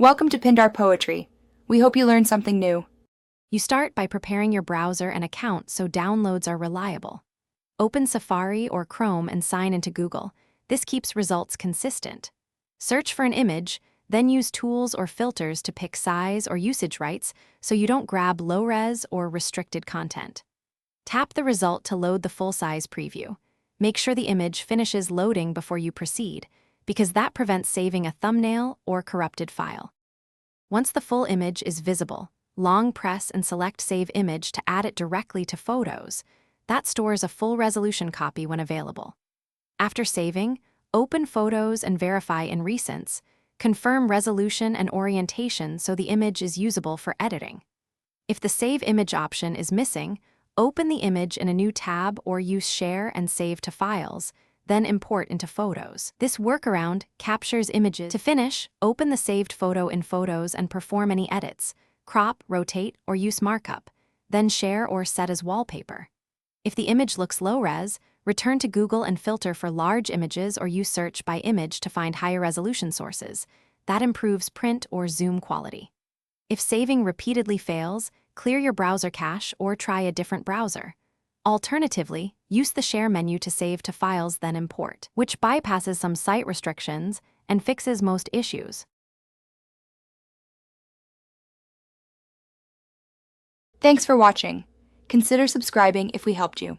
Welcome to Pindar Poetry. We hope you learned something new. You start by preparing your browser and account so downloads are reliable. Open Safari or Chrome and sign into Google. This keeps results consistent. Search for an image, then use tools or filters to pick size or usage rights so you don't grab low-res or restricted content. Tap the result to load the full-size preview. Make sure the image finishes loading before you proceed, because that prevents saving a thumbnail or corrupted file. Once the full image is visible, long press and select Save Image to add it directly to Photos. That stores a full resolution copy when available. After saving, open Photos and verify in Recents. Confirm resolution and orientation so the image is usable for editing. If the Save Image option is missing, open the image in a new tab or use Share and Save to Files, then import into Photos. This workaround captures images. To finish, open the saved photo in Photos and perform any edits, crop, rotate, or use markup, then share or set as wallpaper. If the image looks low-res, return to Google and filter for large images or use search by image to find higher resolution sources. That improves print or zoom quality. If saving repeatedly fails, clear your browser cache or try a different browser. Alternatively, use the Share menu to save to files then import, which bypasses some site restrictions and fixes most issues. Thanks for watching. Consider subscribing if we helped you.